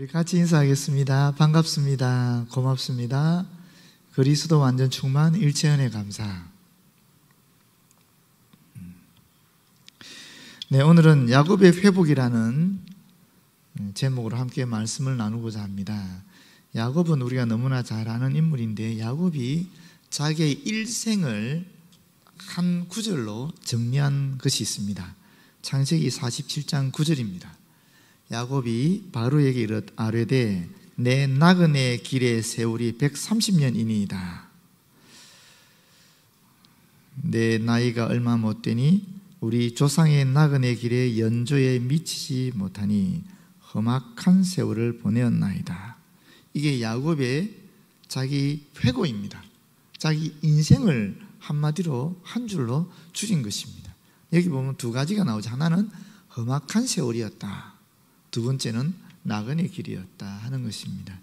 우리 같이 인사하겠습니다. 반갑습니다. 고맙습니다. 그리스도 완전 충만 일체은혜 감사. 네, 오늘은 야곱의 회복이라는 제목으로 함께 말씀을 나누고자 합니다. 야곱은 우리가 너무나 잘 아는 인물인데, 야곱이 자기의 일생을 한 구절로 정리한 것이 있습니다. 창세기 47장 9절입니다. 야곱이 바로에게 아뢰되 내 나그네 길의 세월이 130년이니이다. 내 나이가 얼마 못 되니 우리 조상의 나그네 길에 연조에 미치지 못하니 험악한 세월을 보내었나이다. 이게 야곱의 자기 회고입니다. 자기 인생을 한마디로 한 줄로 줄인 것입니다. 여기 보면 두 가지가 나오죠. 하나는 험악한 세월이었다, 두 번째는 나그네 길이었다 하는 것입니다.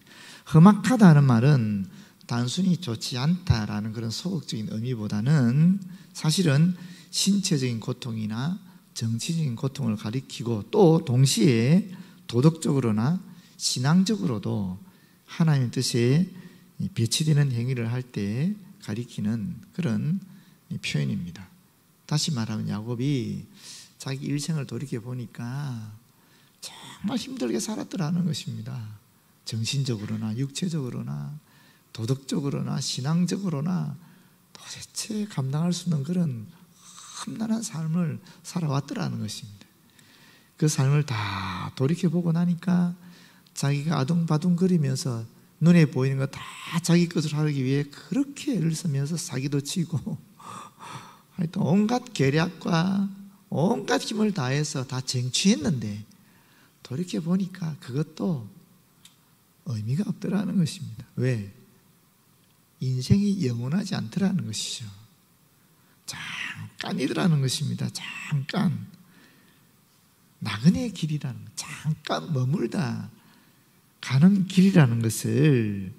험악하다는 말은 단순히 좋지 않다라는 그런 소극적인 의미보다는 사실은 신체적인 고통이나 정치적인 고통을 가리키고, 또 동시에 도덕적으로나 신앙적으로도 하나님의 뜻에 배치되는 행위를 할 때 가리키는 그런 표현입니다. 다시 말하면 야곱이 자기 일생을 돌이켜 보니까 정말 힘들게 살았더라는 것입니다. 정신적으로나 육체적으로나 도덕적으로나 신앙적으로나 도대체 감당할 수 없는 그런 험난한 삶을 살아왔더라는 것입니다. 그 삶을 다 돌이켜보고 나니까 자기가 아둥바둥거리면서 눈에 보이는 거 다 자기 것을 하기 위해 그렇게 애를 쓰면서 사기도 치고 하여튼 온갖 계략과 온갖 힘을 다해서 다 쟁취했는데 돌이켜보니까 그것도 의미가 없더라는 것입니다. 왜? 인생이 영원하지 않더라는 것이죠. 잠깐이더라는 것입니다. 잠깐. 나그네의 길이라는 것, 잠깐 머물다 가는 길이라는 것을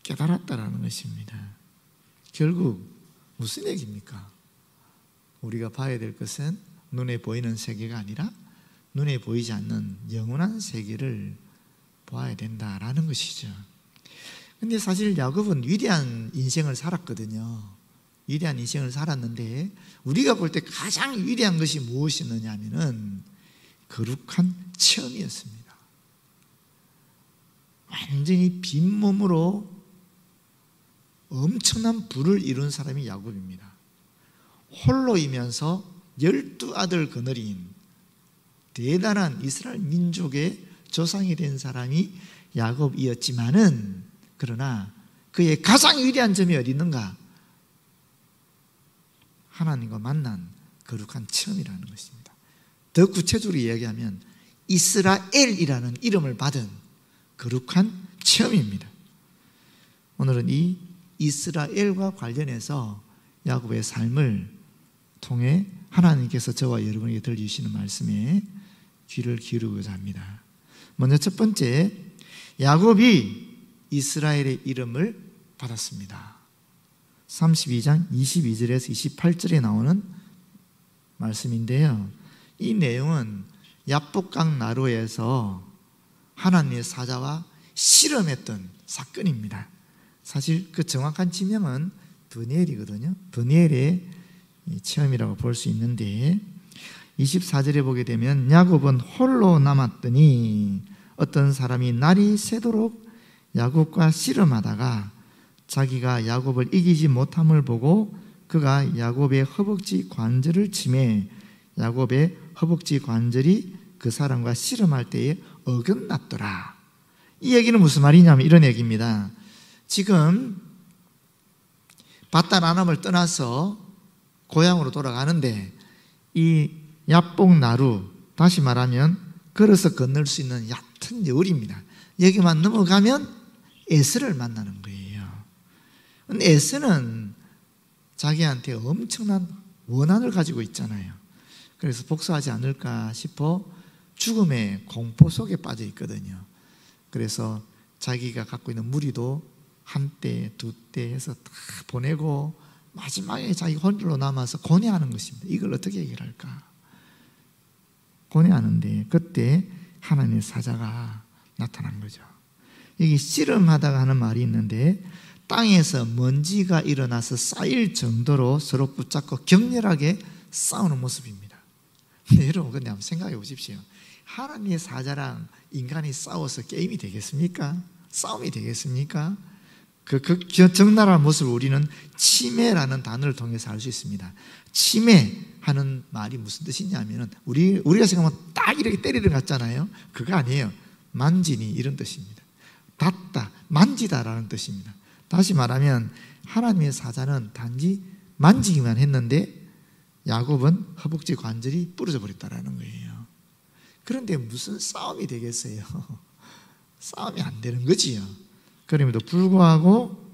깨달았다라는 것입니다. 결국 무슨 얘기입니까? 우리가 봐야 될 것은 눈에 보이는 세계가 아니라 눈에 보이지 않는 영원한 세계를 보아야 된다라는 것이죠. 근데 사실 야곱은 위대한 인생을 살았거든요. 위대한 인생을 살았는데 우리가 볼 때 가장 위대한 것이 무엇이었느냐 하면은 거룩한 체험이었습니다. 완전히 빈몸으로 엄청난 부를 이룬 사람이 야곱입니다. 홀로이면서 12아들 거느린 대단한 이스라엘 민족의 조상이 된 사람이 야곱이었지만은, 그러나 그의 가장 위대한 점이 어디 있는가? 하나님과 만난 거룩한 체험이라는 것입니다. 더 구체적으로 이야기하면 이스라엘이라는 이름을 받은 거룩한 체험입니다. 오늘은 이 이스라엘과 관련해서 야곱의 삶을 통해 하나님께서 저와 여러분에게 들려주시는 말씀에 귀를 기울이고자 합니다. 먼저 첫 번째, 야곱이 이스라엘의 이름을 받았습니다. 32장 22절에서 28절에 나오는 말씀인데요, 이 내용은 야복강 나루에서 하나님의 사자와 씨름했던 사건입니다. 사실 그 정확한 지명은 브니엘이거든요. 브니엘의 체험이라고 볼 수 있는데, 24절에 보게 되면 야곱은 홀로 남았더니 어떤 사람이 날이 새도록 야곱과 씨름하다가 자기가 야곱을 이기지 못함을 보고 그가 야곱의 허벅지 관절을 치매 야곱의 허벅지 관절이 그 사람과 씨름할 때에 어긋났더라. 이 얘기는 무슨 말이냐면 이런 얘기입니다. 지금 밧단-아람을 떠나서 고향으로 돌아가는데 이 야복나루, 다시 말하면 걸어서 건널 수 있는 얕은 여울입니다. 여기만 넘어가면 에스를 만나는 거예요. 근데 에스는 자기한테 엄청난 원한을 가지고 있잖아요. 그래서 복수하지 않을까 싶어 죽음의 공포 속에 빠져 있거든요. 그래서 자기가 갖고 있는 무리도 한때 두때 해서 다 보내고 마지막에 자기 홀로 남아서 고뇌하는 것입니다. 이걸 어떻게 해결할까 고뇌하는데, 그때 하나님의 사자가 나타난 거죠. 여기 씨름하다가 하는 말이 있는데 땅에서 먼지가 일어나서 쌓일 정도로 서로 붙잡고 격렬하게 싸우는 모습입니다. 근데 여러분, 근데 한번 생각해 보십시오. 하나님의 사자랑 인간이 싸워서 게임이 되겠습니까? 싸움이 되겠습니까? 그 적나라한 모습을 우리는 치매라는 단어를 통해서 알 수 있습니다. 치매하는 말이 무슨 뜻이냐면은 우리가 생각하면 딱 이렇게 때리는 것 같잖아요. 그거 아니에요. 만지니 이런 뜻입니다. 닿다, 만지다라는 뜻입니다. 다시 말하면 하나님의 사자는 단지 만지기만 했는데 야곱은 허벅지 관절이 부러져 버렸다라는 거예요. 그런데 무슨 싸움이 되겠어요? 싸움이 안 되는 거지요. 그럼에도 불구하고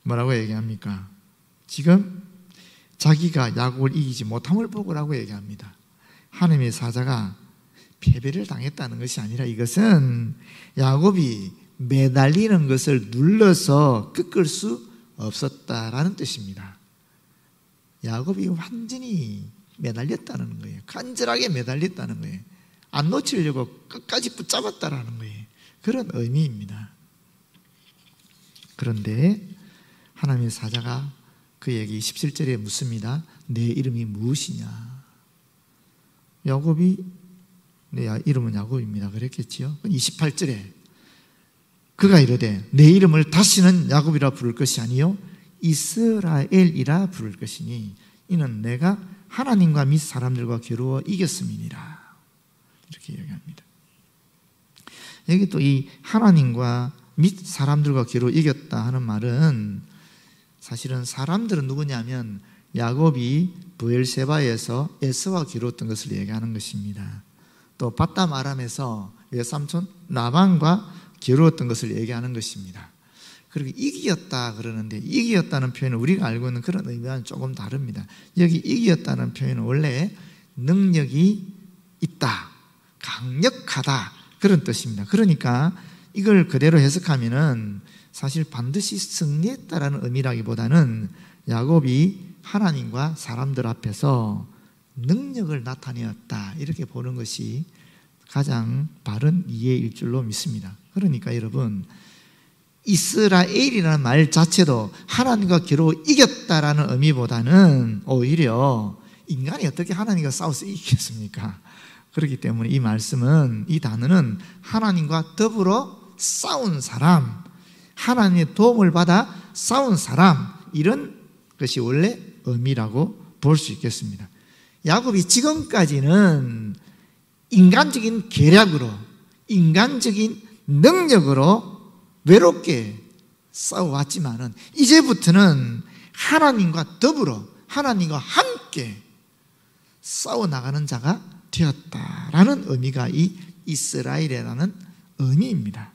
뭐라고 얘기합니까? 지금 자기가 야곱을 이기지 못함을 보고라고 얘기합니다. 하나님의 사자가 패배를 당했다는 것이 아니라 이것은 야곱이 매달리는 것을 눌러서 꺾을 수 없었다라는 뜻입니다. 야곱이 완전히 매달렸다는 거예요. 간절하게 매달렸다는 거예요. 안 놓치려고 끝까지 붙잡았다라는 거예요. 그런 의미입니다. 그런데 하나님의 사자가 그에게 17절에 묻습니다. 내 이름이 무엇이냐? 야곱이 내 이름은 야곱입니다. 그랬겠지요. 28절에 그가 이르되 내 이름을 다시는 야곱이라 부를 것이 아니요 이스라엘이라 부를 것이니 이는 내가 하나님과 및 사람들과 겨루어 이겼음이니라. 이렇게 얘기합니다. 여기 또 이 하나님과 및 사람들과 겨루어 이겼다 하는 말은 사실은 사람들은 누구냐면 야곱이 브엘세바에서 에서와 겨루었던 것을 얘기하는 것입니다. 또 바담 아람에서 외삼촌 라반과 겨루었던 것을 얘기하는 것입니다. 그리고 이기었다 그러는데 이기었다는 표현은 우리가 알고 있는 그런 의미와는 조금 다릅니다. 여기 이기었다는 표현은 원래 능력이 있다, 강력하다 그런 뜻입니다. 그러니까 이걸 그대로 해석하면은 사실 반드시 승리했다라는 의미라기보다는 야곱이 하나님과 사람들 앞에서 능력을 나타내었다 이렇게 보는 것이 가장 바른 이해일 줄로 믿습니다. 그러니까 여러분, 이스라엘이라는 말 자체도 하나님과 겨루어 이겼다라는 의미보다는 오히려 인간이 어떻게 하나님과 싸워서 이기겠습니까? 그렇기 때문에 이 말씀은, 이 단어는 하나님과 더불어 싸운 사람, 하나님의 도움을 받아 싸운 사람, 이런 것이 원래 의미라고 볼 수 있겠습니다. 야곱이 지금까지는 인간적인 계략으로, 인간적인 능력으로 외롭게 싸워왔지만은 이제부터는 하나님과 더불어 하나님과 함께 싸워나가는 자가 되었다라는 의미가 이 이스라엘이라는 의미입니다.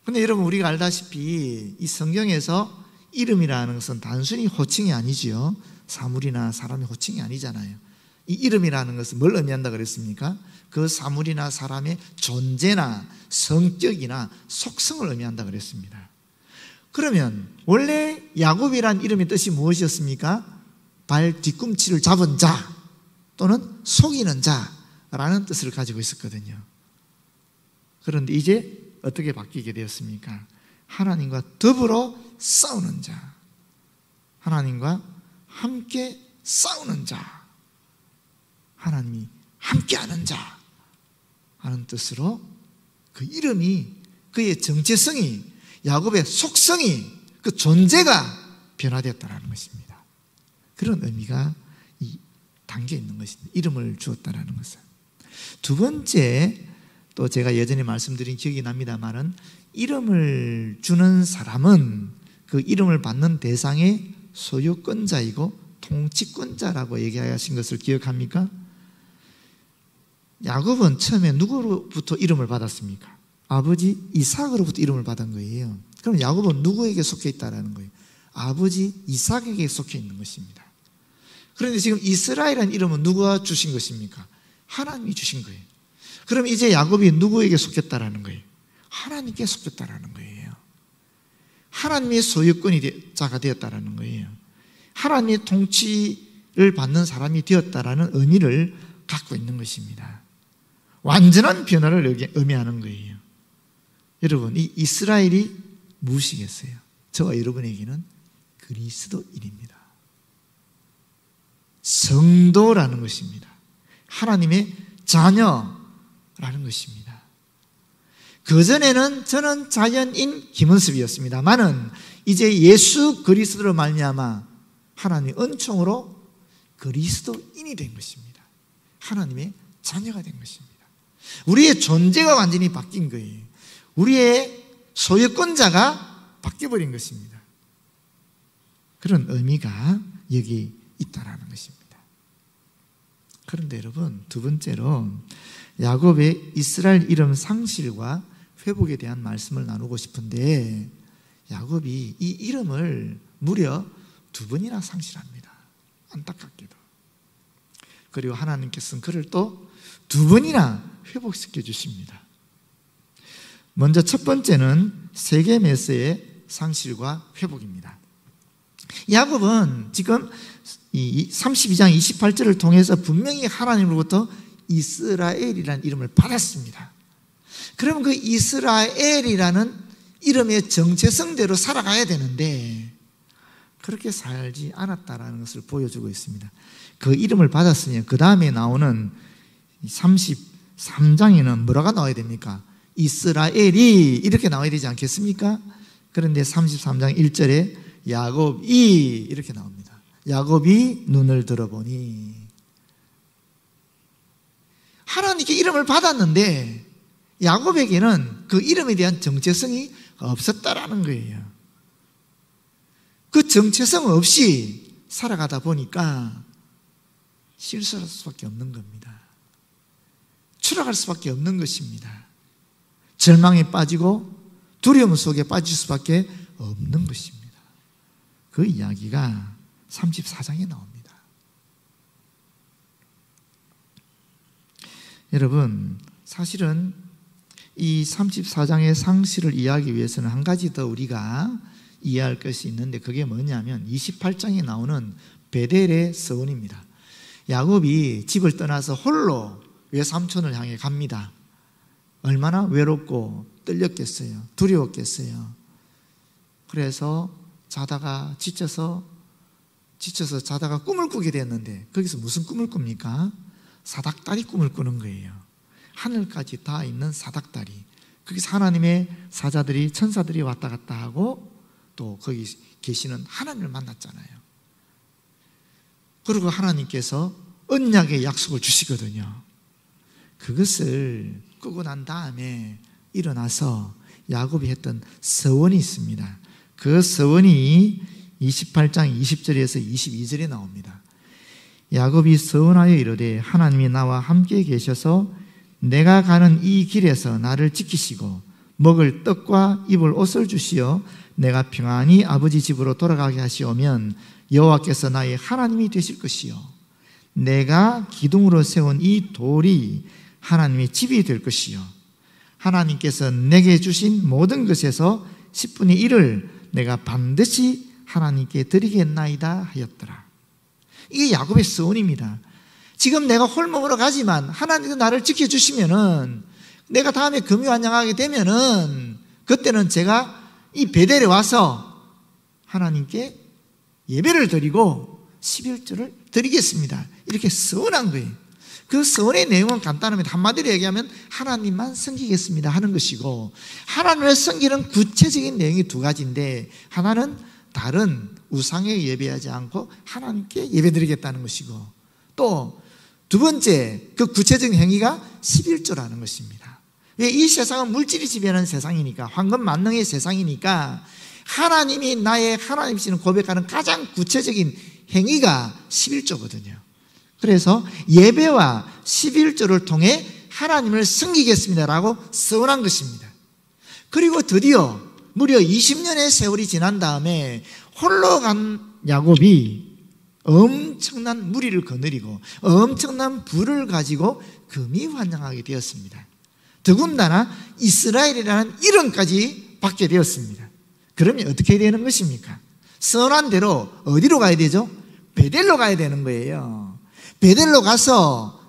그런데 여러분, 우리가 알다시피 이 성경에서 이름이라는 것은 단순히 호칭이 아니지요. 사물이나 사람의 호칭이 아니잖아요. 이 이름이라는 것은 뭘 의미한다 그랬습니까? 그 사물이나 사람의 존재나 성격이나 속성을 의미한다 그랬습니다. 그러면 원래 야곱이란 이름의 뜻이 무엇이었습니까? 발 뒤꿈치를 잡은 자 또는 속이는 자라는 뜻을 가지고 있었거든요. 그런데 이제 어떻게 바뀌게 되었습니까? 하나님과 더불어 싸우는 자, 하나님과 함께 싸우는 자, 하나님이 함께하는 자 하는 뜻으로 그 이름이, 그의 정체성이, 야곱의 속성이, 그 존재가 변화되었다는 것입니다. 그런 의미가 담겨 있는 것입니다. 이름을 주었다는 것은. 두 번째, 또 제가 예전에 말씀드린 기억이 납니다만은 이름을 주는 사람은 그 이름을 받는 대상의 소유권자이고 통치권자라고 얘기하신 것을 기억합니까? 야곱은 처음에 누구로부터 이름을 받았습니까? 아버지 이삭으로부터 이름을 받은 거예요. 그럼 야곱은 누구에게 속해 있다는 거예요? 아버지 이삭에게 속해 있는 것입니다. 그런데 지금 이스라엘이라는 이름은 누가 주신 것입니까? 하나님이 주신 거예요. 그럼 이제 야곱이 누구에게 속했다라는 거예요? 하나님께 속했다라는 거예요. 하나님의 소유권이 자가 되었다라는 거예요. 하나님의 통치를 받는 사람이 되었다라는 의미를 갖고 있는 것입니다. 완전한 변화를 의미하는 거예요. 여러분, 이 이스라엘이 무엇이겠어요? 저와 여러분에게는 그리스도인입니다. 성도라는 것입니다. 하나님의 자녀라는 것입니다. 그전에는 저는 자연인 김은섭이었습니다만은 이제 예수 그리스도로 말미암아 하나님의 은총으로 그리스도인이 된 것입니다. 하나님의 자녀가 된 것입니다. 우리의 존재가 완전히 바뀐 거예요. 우리의 소유권자가 바뀌어버린 것입니다. 그런 의미가 여기 있다라는 것입니다. 그런데 여러분, 두 번째로 야곱의 이스라엘 이름 상실과 회복에 대한 말씀을 나누고 싶은데, 야곱이 이 이름을 무려 2번이나 상실합니다. 안타깝게도. 그리고 하나님께서는 그를 또 2번이나 회복시켜 주십니다. 먼저 첫 번째는 세겜에서의 상실과 회복입니다. 야곱은 지금 이 32장 28절을 통해서 분명히 하나님으로부터 이스라엘이라는 이름을 받았습니다. 그러면 그 이스라엘이라는 이름의 정체성대로 살아가야 되는데 그렇게 살지 않았다라는 것을 보여주고 있습니다. 그 이름을 받았으면 그 다음에 나오는 33장에는 뭐라가 나와야 됩니까? 이스라엘이 이렇게 나와야 되지 않겠습니까? 그런데 33장 1절에 야곱이 이렇게 나옵니다. 야곱이 눈을 들어보니. 하나님께 이름을 받았는데 야곱에게는 그 이름에 대한 정체성이 없었다라는 거예요. 그 정체성 없이 살아가다 보니까 실수할 수밖에 없는 겁니다. 추락할 수밖에 없는 것입니다. 절망에 빠지고 두려움 속에 빠질 수밖에 없는 것입니다. 그 이야기가 34장에 나옵니다. 여러분, 사실은 이 34장의 상실을 이해하기 위해서는 한 가지 더 우리가 이해할 것이 있는데 그게 뭐냐면 28장에 나오는 베델의 서원입니다. 야곱이 집을 떠나서 홀로 외삼촌을 향해 갑니다. 얼마나 외롭고 떨렸겠어요. 두려웠겠어요. 그래서 자다가 지쳐서 자다가 꿈을 꾸게 됐는데 거기서 무슨 꿈을 꿉니까? 사닥다리 꿈을 꾸는 거예요. 하늘까지 닿아 있는 사닥다리. 거기서 하나님의 사자들이, 천사들이 왔다 갔다 하고 또 거기 계시는 하나님을 만났잖아요. 그리고 하나님께서 언약의 약속을 주시거든요. 그것을 꾸고 난 다음에 일어나서 야곱이 했던 서원이 있습니다. 그 서원이 28장 20절에서 22절에 나옵니다. 야곱이 서원하여 이르되 하나님이 나와 함께 계셔서 내가 가는 이 길에서 나를 지키시고 먹을 떡과 입을 옷을 주시어 내가 평안히 아버지 집으로 돌아가게 하시오면 여호와께서 나의 하나님이 되실 것이요 내가 기둥으로 세운 이 돌이 하나님의 집이 될 것이요 하나님께서 내게 주신 모든 것에서 10분의 1을 내가 반드시 하나님께 드리겠나이다 하였더라. 이게 야곱의 서원입니다. 지금 내가 홀몸으로 가지만 하나님께서 나를 지켜주시면은 내가 다음에 금요환영하게 되면은 그때는 제가 이 베델에 와서 하나님께 예배를 드리고 11조를 드리겠습니다. 이렇게 서원한 거예요. 그 서원의 내용은 간단합니다. 한마디로 얘기하면 하나님만 섬기겠습니다 하는 것이고, 하나님을 섬기는 구체적인 내용이 두 가지인데, 하나는 다른 우상에 예배하지 않고 하나님께 예배드리겠다는 것이고, 또 두 번째 그 구체적인 행위가 11조라는 것입니다. 왜? 이 세상은 물질이 지배하는 세상이니까, 황금 만능의 세상이니까 하나님이 나의 하나님이시는 고백하는 가장 구체적인 행위가 11조거든요. 그래서 예배와 11조를 통해 하나님을 섬기겠습니다라고 서원한 것입니다. 그리고 드디어 무려 20년의 세월이 지난 다음에 홀로 간 야곱이 엄청난 무리를 거느리고 엄청난 부를 가지고 금이환영하게 되었습니다. 더군다나 이스라엘이라는 이름까지 받게 되었습니다. 그러면 어떻게 되는 것입니까? 서원한 대로 어디로 가야 되죠? 베델로 가야 되는 거예요. 베델로 가서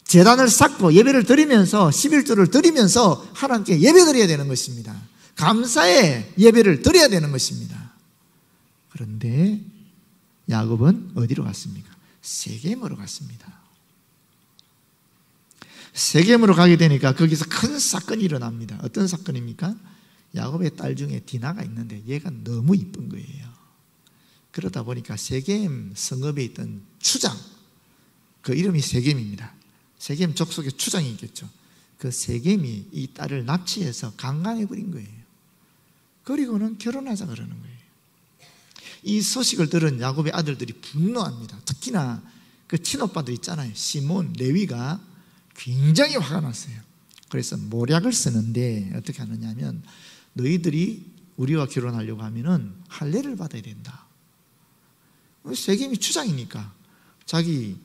제단을 쌓고 예배를 드리면서 11조를 드리면서 하나님께 예배 드려야 되는 것입니다. 감사의 예배를 드려야 되는 것입니다. 그런데 야곱은 어디로 갔습니까? 세겜으로 갔습니다. 세겜으로 가게 되니까 거기서 큰 사건이 일어납니다. 어떤 사건입니까? 야곱의 딸 중에 디나가 있는데 얘가 너무 이쁜 거예요. 그러다 보니까 세겜 성읍에 있던 추장, 그 이름이 세겜입니다. 세겜 족속에 추장이 있겠죠. 그 세겜이 이 딸을 납치해서 강간해버린 거예요. 그리고는 결혼하자 그러는 거예요. 이 소식을 들은 야곱의 아들들이 분노합니다. 특히나 그 친오빠들 있잖아요. 시몬, 레위가 굉장히 화가 났어요. 그래서 모략을 쓰는데 어떻게 하느냐 하면 너희들이 우리와 결혼하려고 하면은 할례를 받아야 된다. 세겜이 추장이니까 자기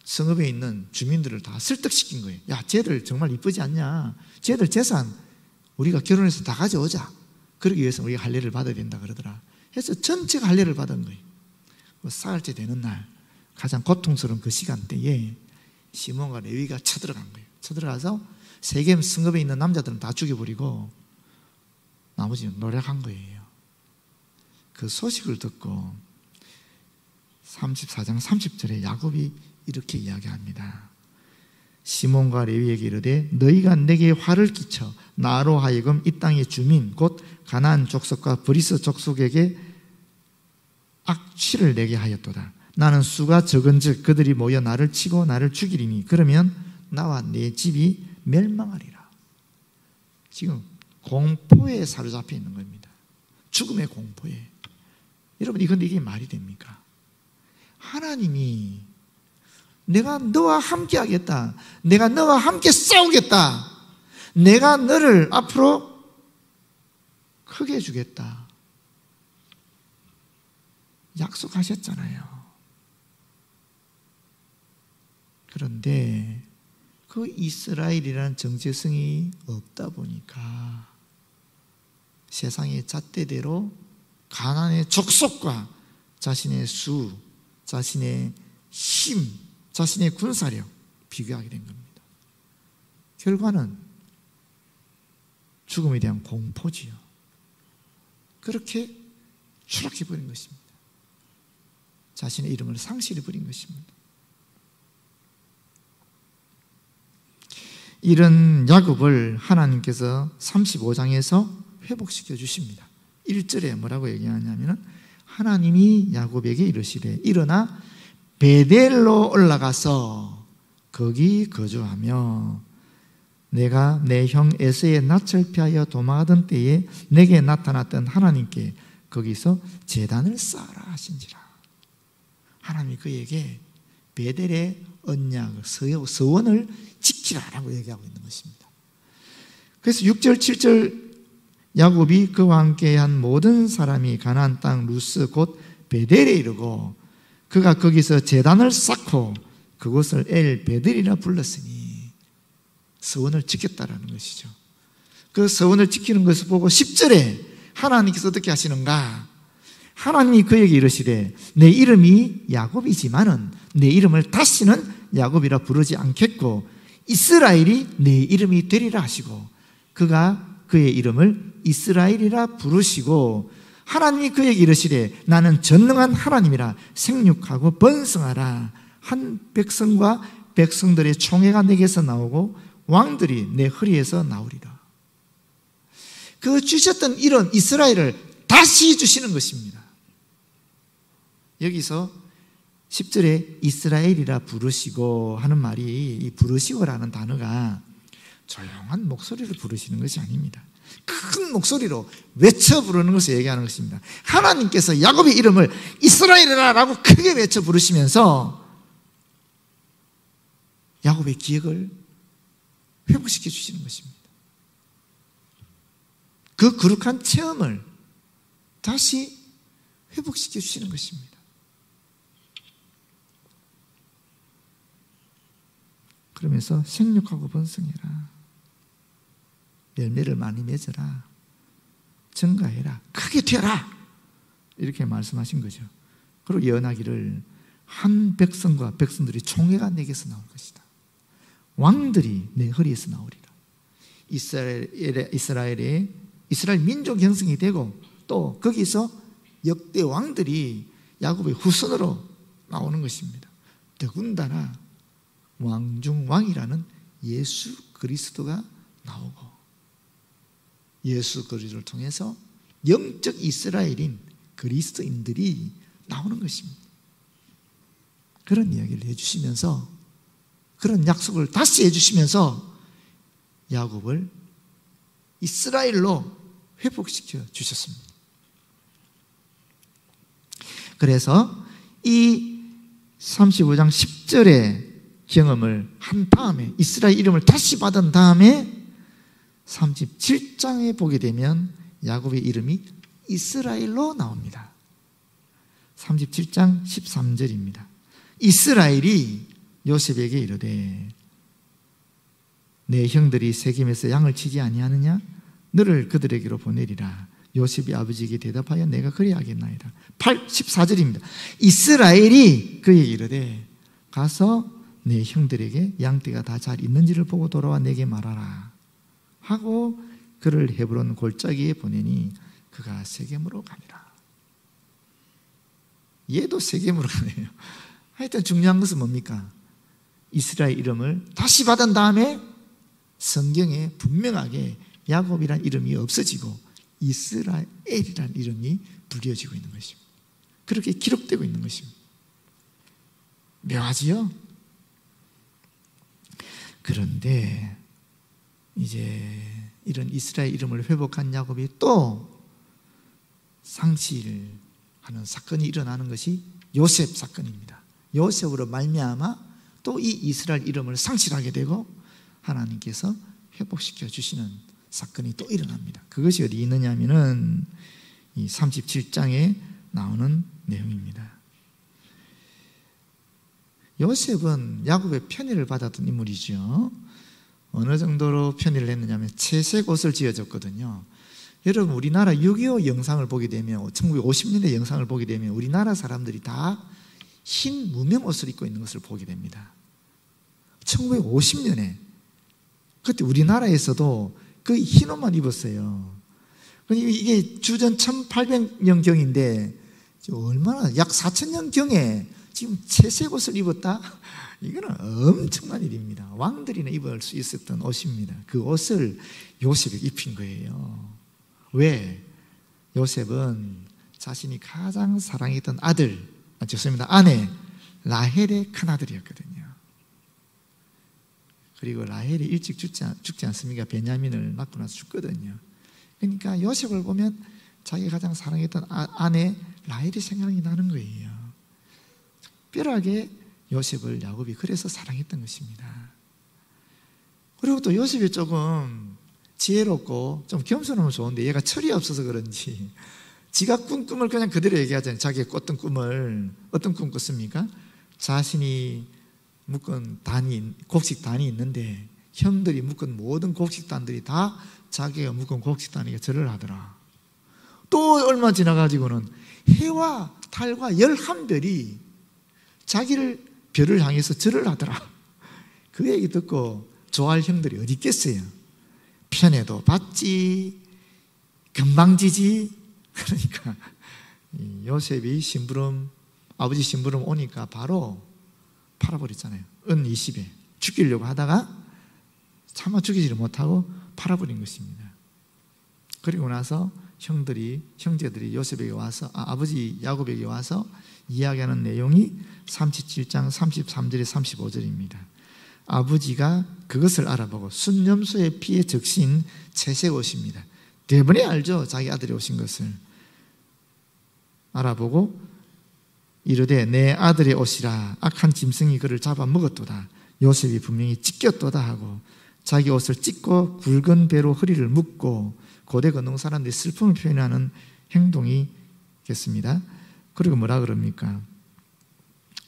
성읍에 있는 주민들을 다 설득시킨 거예요. 야, 쟤들 정말 이쁘지 않냐? 쟤들 재산 우리가 결혼해서 다 가져오자. 그러기 위해서 우리가 할례를 받아야 된다 그러더라. 해서 전체가 할례를 받은 거예요. 사흘째 되는 날 가장 고통스러운 그 시간대에 시몬과 레위가 쳐들어간 거예요. 쳐들어가서 세겜 성읍에 있는 남자들은 다 죽여버리고 나머지는 노력한 거예요. 그 소식을 듣고 34장 30절에 야곱이 이렇게 이야기합니다. 시몬과 레위에게 이르되 너희가 내게 화를 끼쳐 나로 하여금 이 땅의 주민 곧 가나안 족속과 브리스 족속에게 악취를 내게 하였도다. 나는 수가 적은즉 그들이 모여 나를 치고 나를 죽이리니 그러면 나와 내 집이 멸망하리라. 지금 공포에 사로잡혀 있는 겁니다. 죽음의 공포에. 여러분, 이게 말이 됩니까? 하나님이 내가 너와 함께 하겠다, 내가 너와 함께 싸우겠다, 내가 너를 앞으로 크게 해주겠다 약속하셨잖아요. 그런데 그 이스라엘이라는 정체성이 없다 보니까 세상의 잣대대로 가나안의 족속과 자신의 수, 자신의 힘, 자신의 군사력 비교하게 된 겁니다. 결과는 죽음에 대한 공포지요. 그렇게 추락해버린 것입니다. 자신의 이름을 상실해버린 것입니다. 이런 야곱을 하나님께서 35장에서 회복시켜 주십니다. 1절에 뭐라고 얘기하냐면 하나님이 야곱에게 이르시되 일어나 베델로 올라가서 거기 거주하며 내가 내 형 에서의 낯을 피하여 도망하던 때에 내게 나타났던 하나님께 거기서 제단을 쌓아라 하신지라. 하나님이 그에게 베델의 언약, 서원을 지키라라고 얘기하고 있는 것입니다. 그래서 6절, 7절 야곱이 그와 함께한 모든 사람이 가나안 땅 루스 곧 베델에 이르고 그가 거기서 제단을 쌓고 그곳을 엘 베델이라 불렀으니 서원을 지켰다라는 것이죠. 그 서원을 지키는 것을 보고 10절에 하나님께서 어떻게 하시는가? 하나님이 그에게 이르시되 내 이름이 야곱이지만은 내 이름을 다시는 야곱이라 부르지 않겠고 이스라엘이 내 이름이 되리라 하시고 그가 그의 이름을 이스라엘이라 부르시고 하나님이 그에게 이르시되 나는 전능한 하나님이라 생육하고 번성하라. 한 백성과 백성들의 총회가 내게서 나오고 왕들이 내 허리에서 나오리라. 그 주셨던 이름 이스라엘을 다시 주시는 것입니다. 여기서 10절에 이스라엘이라 부르시고 하는 말이 이 부르시고라는 단어가 조용한 목소리로 부르시는 것이 아닙니다. 큰 목소리로 외쳐 부르는 것을 얘기하는 것입니다. 하나님께서 야곱의 이름을 이스라엘이라고 크게 외쳐 부르시면서 야곱의 기억을 회복시켜 주시는 것입니다. 그 거룩한 체험을 다시 회복시켜 주시는 것입니다. 그러면서 생육하고 번성해라. 열매를 많이 맺어라. 증가해라. 크게 되어라. 이렇게 말씀하신 거죠. 그리고 예언하기를 한 백성과 백성들이 총회가 내게서 나올 것이다. 왕들이 내 허리에서 나오리라. 이스라엘 민족 형성이 되고 또 거기서 역대 왕들이 야곱의 후손으로 나오는 것입니다. 더군다나 왕 중 왕이라는 예수 그리스도가 나오고 예수 그리스도를 통해서 영적 이스라엘인 그리스도인들이 나오는 것입니다. 그런 이야기를 해주시면서 그런 약속을 다시 해주시면서 야곱을 이스라엘로 회복시켜 주셨습니다. 그래서 이 35장 10절의 경험을 한 다음에 이스라엘 이름을 다시 받은 다음에 37장에 보게 되면 야곱의 이름이 이스라엘로 나옵니다. 37장 13절입니다. 이스라엘이 요셉에게 이르되 내 형들이 세겜에서 양을 치지 아니하느냐? 너를 그들에게로 보내리라. 요셉이 아버지에게 대답하여 내가 그리하겠나이다. 14절입니다. 이스라엘이 그에게 이르되 가서 내 형들에게 양떼가 다 잘 있는지를 보고 돌아와 내게 말하라 하고 그를 헤브론 골짜기에 보내니 그가 세겜으로 가니라. 얘도 세겜으로 가네요. 하여튼 중요한 것은 뭡니까? 이스라엘 이름을 다시 받은 다음에 성경에 분명하게 야곱이란 이름이 없어지고 이스라엘이란 이름이 불려지고 있는 것입니다. 그렇게 기록되고 있는 것입니다. 묘하지요? 그런데 이제 이런 이스라엘 이름을 회복한 야곱이 또 상실하는 사건이 일어나는 것이 요셉 사건입니다. 요셉으로 말미암아 또 이 이스라엘 이름을 상실하게 되고 하나님께서 회복시켜 주시는 사건이 또 일어납니다. 그것이 어디 있느냐 하면은 이 37장에 나오는 내용입니다. 요셉은 야곱의 편애를 받았던 인물이죠. 어느 정도로 편애를 했느냐면 채색 옷을 지어줬거든요. 여러분 우리나라 6.25 영상을 보게 되면 1950년대 영상을 보게 되면 우리나라 사람들이 다 흰 무명 옷을 입고 있는 것을 보게 됩니다. 1950년에 그때 우리나라에서도 거의 흰 옷만 입었어요. 이게 주전 1800년경인데 얼마나 약 4000년경에 지금 채색 옷을 입었다? 이거는 엄청난 일입니다. 왕들이나 입을 수 있었던 옷입니다. 그 옷을 요셉이 입힌 거예요. 왜? 요셉은 자신이 가장 사랑했던 아내 라헬의 큰아들이었거든요. 그리고 라헬이 일찍 죽지 않습니까? 베냐민을 낳고 나서 죽거든요. 그러니까 요셉을 보면 자기가 가장 사랑했던 아내 라헬이 생각이 나는 거예요. 특별하게 요셉을 야곱이 그래서 사랑했던 것입니다. 그리고 또 요셉이 조금 지혜롭고 좀 겸손하면 좋은데 얘가 철이 없어서 그런지 지가 꾼 꿈을 그냥 그대로 얘기하잖아요. 자기가 꿨던 꿈을. 어떤 꿈 꿨습니까? 자신이 묶은 곡식단이 있는데 형들이 묶은 모든 곡식단들이 다 자기가 묶은 곡식단에게 절을 하더라. 또 얼마 지나가지고는 해와 달과 11별이 자기를 별을 향해서 절을 하더라. 그 얘기 듣고 좋아할 형들이 어디 있겠어요? 편애도 받지, 건방지지. 그러니까 요셉이 아버지 심부름 오니까 바로 팔아버렸잖아요. 은 20에 죽이려고 하다가 차마 죽이지를 못하고 팔아버린 것입니다. 그리고 나서 형제들이 요셉에게 와서 아버지 야곱에게 와서 이야기하는 내용이 37장 33절에 35절입니다. 아버지가 그것을 알아보고 순념소의 피에 적신 채색 옷입니다. 대번에 알죠. 자기 아들이 오신 것을 알아보고 이르되 내 아들의 옷이라 악한 짐승이 그를 잡아먹었도다. 요셉이 분명히 찢겼도다 하고 자기 옷을 찢고 굵은 배로 허리를 묶고 고대 건너온 사람들이 슬픔을 표현하는 행동이겠습니다. 그리고 뭐라 그럽니까?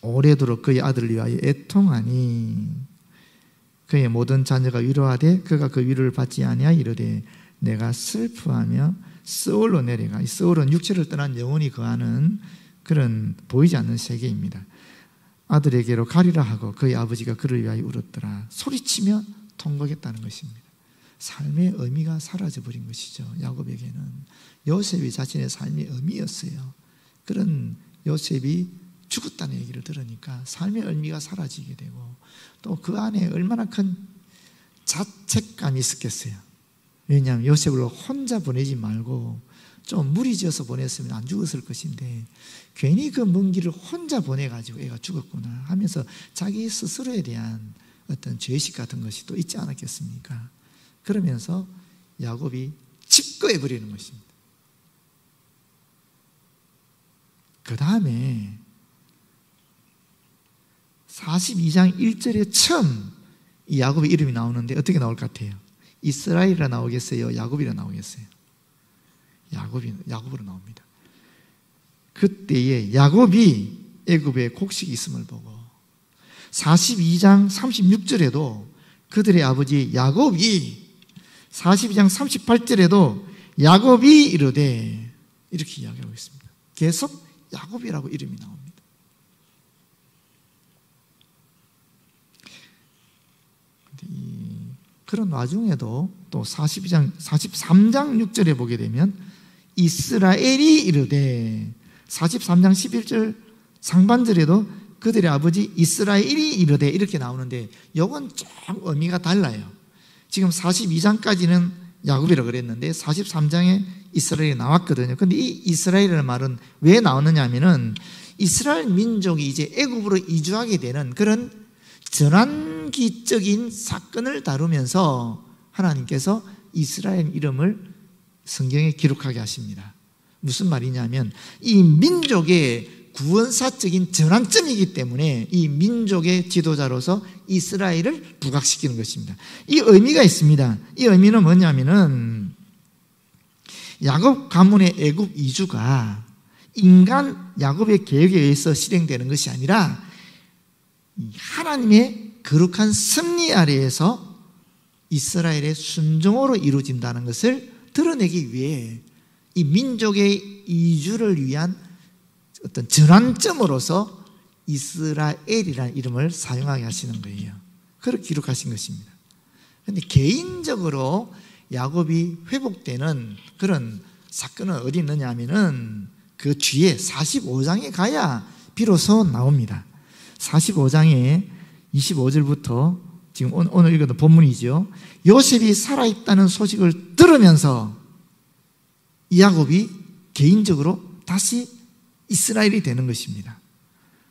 오래도록 그의 아들을 위하여 애통하니 그의 모든 자녀가 위로하되 그가 그 위로를 받지 아니하여 이르되 내가 슬퍼하며 스올로 내려가. 이 스올은 육체를 떠난 영혼이 거하는 그런 보이지 않는 세계입니다. 아들에게로 가리라 하고 그의 아버지가 그를 위하여 울었더라. 소리치며 통곡했다는 것입니다. 삶의 의미가 사라져버린 것이죠. 야곱에게는 요셉이 자신의 삶의 의미였어요. 그런 요셉이 죽었다는 얘기를 들으니까 삶의 의미가 사라지게 되고 또 그 안에 얼마나 큰 자책감이 있었겠어요. 왜냐하면 요셉을 혼자 보내지 말고 좀 무리지어서 보냈으면 안 죽었을 것인데 괜히 그 먼 길을 혼자 보내가지고 애가 죽었구나 하면서 자기 스스로에 대한 어떤 죄의식 같은 것이 또 있지 않았겠습니까? 그러면서 야곱이 집거해버리는 것입니다. 그 다음에 42장 1절에 처음 이 야곱의 이름이 나오는데 어떻게 나올 것 같아요? 이스라엘이라 나오겠어요? 야곱이라 나오겠어요? 야곱으로 나옵니다. 그때에 야곱이 애굽에 곡식이 있음을 보고 42장 36절에도 그들의 아버지 야곱이 42장 38절에도 야곱이 이르되 이렇게 이야기하고 있습니다. 계속 야곱이라고 이름이 나옵니다. 그런 와중에도 또 43장 6절에 보게 되면 이스라엘이 이르되 43장 11절 상반절에도 그들의 아버지 이스라엘이 이르되 이렇게 나오는데 이건 좀 의미가 달라요. 지금 42장까지는 야곱이라고 그랬는데 43장에 이스라엘이 나왔거든요. 근데 이 이스라엘이라는 말은 왜 나왔느냐 하면은 이스라엘 민족이 이제 애굽으로 이주하게 되는 그런 전환기적인 사건을 다루면서 하나님께서 이스라엘 이름을 성경에 기록하게 하십니다. 무슨 말이냐면 이 민족의 구원사적인 전환점이기 때문에 이 민족의 지도자로서 이스라엘을 부각시키는 것입니다. 이 의미가 있습니다. 이 의미는 뭐냐면은 야곱 가문의 애굽 이주가 인간 야곱의 계획에 의해서 실행되는 것이 아니라 하나님의 거룩한 섭리 아래에서 이스라엘의 순종으로 이루어진다는 것을 드러내기 위해 이 민족의 이주를 위한 어떤 전환점으로서 이스라엘이라는 이름을 사용하게 하시는 거예요. 그렇게 기록하신 것입니다. 그런데 개인적으로 야곱이 회복되는 그런 사건은 어디 있느냐 하면은 그 뒤에 45장에 가야 비로소 나옵니다. 45장에 25절부터 지금 오늘 읽은 본문이죠. 요셉이 살아있다는 소식을 들으면서 야곱이 개인적으로 다시 이스라엘이 되는 것입니다.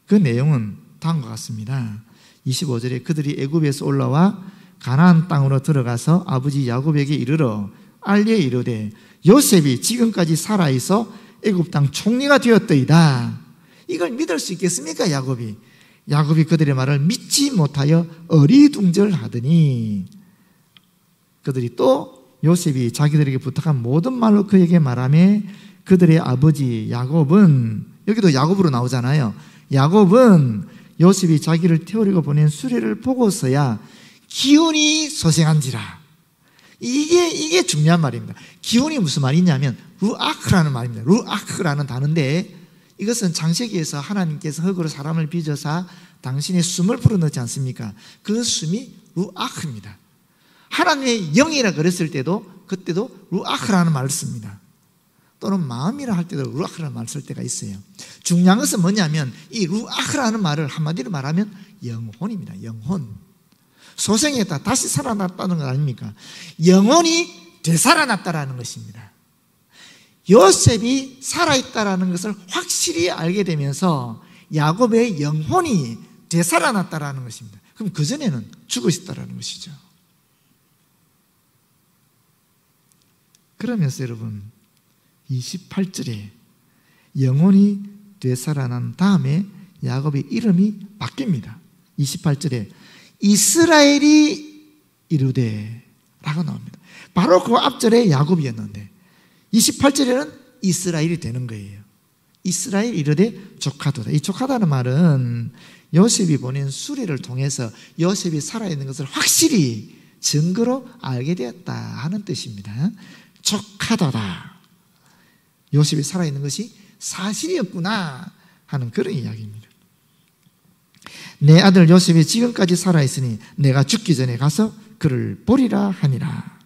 그 내용은 다음과 같습니다. 25절에 그들이 애굽에서 올라와 가나안 땅으로 들어가서 아버지 야곱에게 이르러 알리에 이르되 요셉이 지금까지 살아있어 애굽 땅 총리가 되었더이다. 이걸 믿을 수 있겠습니까? 야곱이 그들의 말을 믿지 못하여 어리둥절하더니 그들이 또 요셉이 자기들에게 부탁한 모든 말로 그에게 말하며 그들의 아버지 야곱은, 여기도 야곱으로 나오잖아요. 야곱은 요셉이 자기를 태우려고 보낸 수레를 보고서야 기운이 소생한지라. 이게 중요한 말입니다. 기운이 무슨 말이냐면 루아크라는 말입니다. 루아크라는 단어인데 이것은 창세기에서 하나님께서 흙으로 사람을 빚어서 당신의 숨을 불어넣지 않습니까? 그 숨이 루아크입니다. 하나님의 영이라 그랬을 때도 그때도 루아크라는 말을 씁니다. 또는 마음이라 할 때도 루아크라는 말을 쓸 때가 있어요. 중요한 것은 뭐냐면 이 루아크라는 말을 한마디로 말하면 영혼입니다. 영혼. 소생했다, 다시 살아났다는 것 아닙니까? 영혼이 되살아났다라는 것입니다. 요셉이 살아있다라는 것을 확실히 알게 되면서 야곱의 영혼이 되살아났다라는 것입니다. 그럼 그전에는 죽어 있었다라는 것이죠. 그러면서 여러분 28절에 영혼이 되살아난 다음에 야곱의 이름이 바뀝니다. 28절에 이스라엘이 이르되 라고 나옵니다. 바로 그 앞절에 야곱이었는데 28절에는 이스라엘이 되는 거예요. 이스라엘 이르되 족하도다. 이 족하다는 말은 요셉이 보낸 수레를 통해서 요셉이 살아있는 것을 확실히 증거로 알게 되었다 하는 뜻입니다. 족하도다. 요셉이 살아있는 것이 사실이었구나 하는 그런 이야기입니다. 내 아들 요셉이 지금까지 살아있으니 내가 죽기 전에 가서 그를 보리라 하니라.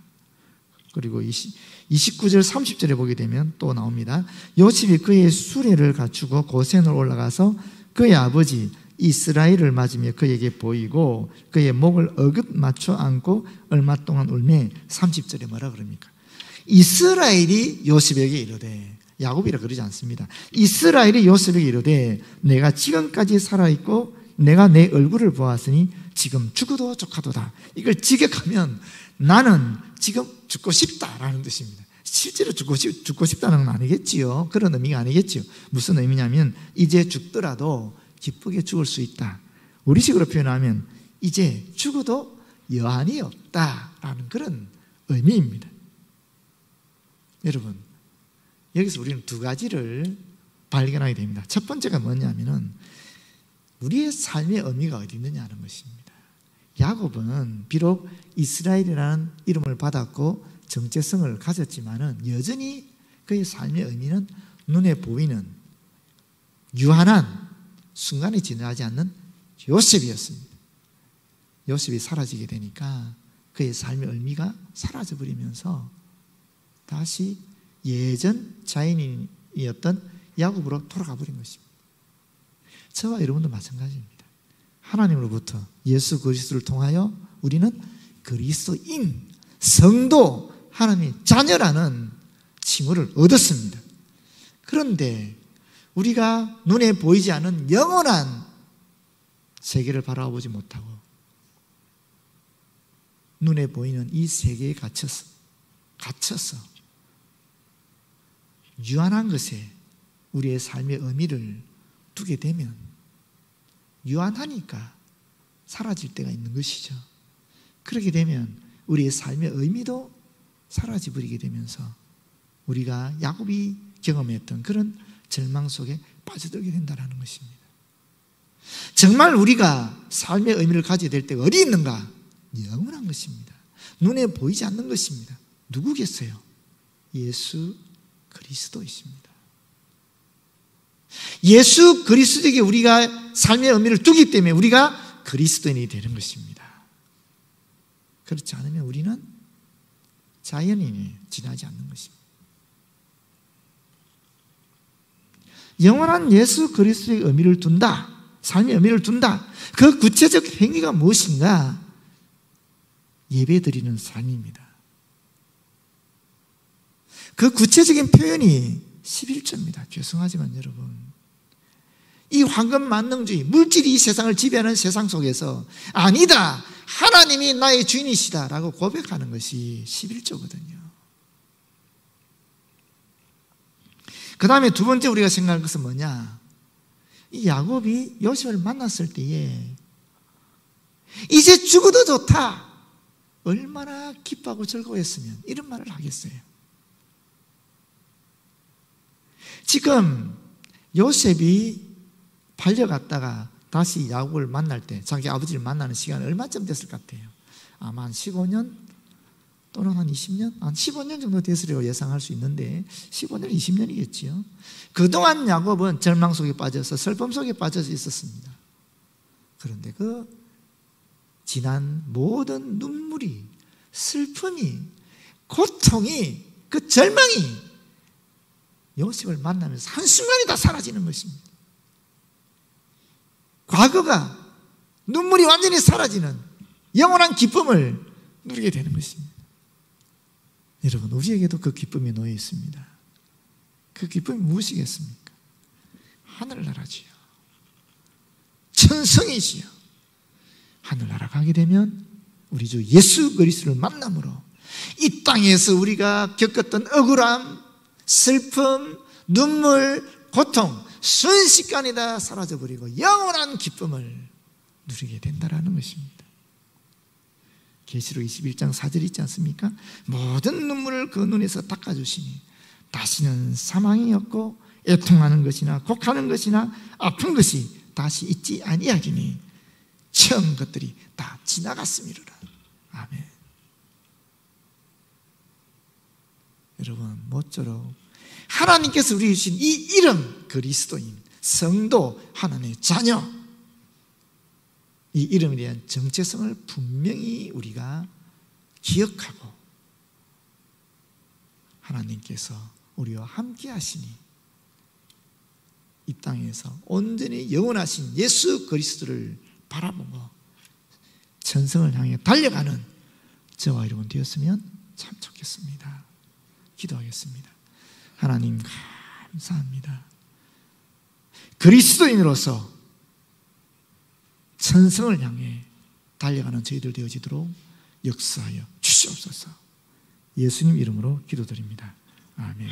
그리고 29절 30절에 보게 되면 또 나옵니다. 요셉이 그의 수레를 갖추고 고센으로 올라가서 그의 아버지 이스라엘을 맞으며 그에게 보이고 그의 목을 어긋 맞춰 안고 얼마 동안 울매 30절에 뭐라 그럽니까? 이스라엘이 요셉에게 이르되, 야곱이라 그러지 않습니다. 이스라엘이 요셉에게 이르되 내가 지금까지 살아있고 내가 내 얼굴을 보았으니 지금 죽어도 족하도다. 이걸 직역하면 나는 지금 죽고 싶다라는 뜻입니다. 실제로 죽고 싶다는 건 아니겠지요. 그런 의미가 아니겠지요. 무슨 의미냐면 이제 죽더라도 기쁘게 죽을 수 있다. 우리식으로 표현하면 이제 죽어도 여한이 없다라는 그런 의미입니다. 여러분, 여기서 우리는 두 가지를 발견하게 됩니다. 첫 번째가 뭐냐면은 우리의 삶의 의미가 어디 있느냐 하는 것입니다. 야곱은 비록 이스라엘이라는 이름을 받았고 정체성을 가졌지만은 여전히 그의 삶의 의미는 눈에 보이는 유한한 순간이 지나지 않는 요셉이었습니다. 요셉이 사라지게 되니까 그의 삶의 의미가 사라져버리면서 다시 예전 자연인이었던 야곱으로 돌아가 버린 것입니다. 저와 여러분도 마찬가지입니다. 하나님으로부터 예수 그리스도를 통하여 우리는 그리스도인, 성도, 하나님의 자녀라는 칭호를 얻었습니다. 그런데 우리가 눈에 보이지 않는 영원한 세계를 바라보지 못하고 눈에 보이는 이 세계에 갇혀서 유한한 것에 우리의 삶의 의미를 두게 되면 유한하니까 사라질 때가 있는 것이죠. 그렇게 되면 우리의 삶의 의미도 사라져버리게 되면서 우리가 야곱이 경험했던 그런 절망 속에 빠져들게 된다는 것입니다. 정말 우리가 삶의 의미를 가져야 될 때가 어디 있는가? 영원한 것입니다. 눈에 보이지 않는 것입니다. 누구겠어요? 예수 그리스도이십니다. 예수 그리스도에게 우리가 삶의 의미를 두기 때문에 우리가 그리스도인이 되는 것입니다. 그렇지 않으면 우리는 자연인이 지나지 않는 것입니다. 영원한 예수 그리스도의 의미를 둔다, 삶의 의미를 둔다. 그 구체적 행위가 무엇인가? 예배드리는 삶입니다. 그 구체적인 표현이 11조입니다. 죄송하지만 여러분, 이 황금 만능주의, 물질이 이 세상을 지배하는 세상 속에서 아니다, 하나님이 나의 주인이시다 라고 고백하는 것이 11조거든요. 그 다음에 두 번째 우리가 생각할 것은 뭐냐? 이 야곱이 요셉을 만났을 때에 이제 죽어도 좋다, 얼마나 기뻐하고 즐거워했으면 이런 말을 하겠어요. 지금 요셉이 팔려갔다가 다시 야곱을 만날 때 자기 아버지를 만나는 시간이 얼마쯤 됐을 것 같아요? 아마 한 15년 또는 한 20년? 한 15년 정도 됐으리라고 예상할 수 있는데 15년, 20년이겠지요. 그동안 야곱은 절망 속에 빠져서 슬픔 속에 빠져서 있었습니다. 그런데 그 지난 모든 눈물이, 슬픔이, 고통이, 그 절망이 요셉을 만나면서 한순간에 다 사라지는 것입니다. 과거가, 눈물이 완전히 사라지는 영원한 기쁨을 누리게 되는 것입니다. 여러분, 우리에게도 그 기쁨이 놓여 있습니다. 그 기쁨이 무엇이겠습니까? 하늘나라지요. 천성이지요. 하늘나라 가게 되면 우리 주 예수 그리스도를 만남으로 이 땅에서 우리가 겪었던 억울함, 슬픔, 눈물, 고통 순식간에 다 사라져버리고 영원한 기쁨을 누리게 된다는 것입니다. 계시록 21장 4절 있지 않습니까? 모든 눈물을 그 눈에서 닦아주시니 다시는 사망이 없고 애통하는 것이나 곡하는 것이나 아픈 것이 다시 있지 아니하기니 처음 것들이 다 지나갔음이로라. 아멘. 여러분, 모쪼록 하나님께서 우리 주신 이 이름, 그리스도인, 성도, 하나님의 자녀, 이 이름에 대한 정체성을 분명히 우리가 기억하고 하나님께서 우리와 함께 하시니 이 땅에서 온전히 영원하신 예수 그리스도를 바라보고 천성을 향해 달려가는 저와 여러분 되었으면 참 좋겠습니다. 기도하겠습니다. 하나님 감사합니다. 그리스도인으로서 천성을 향해 달려가는 저희들 되어지도록 역사하여 주시옵소서. 예수님 이름으로 기도드립니다. 아멘.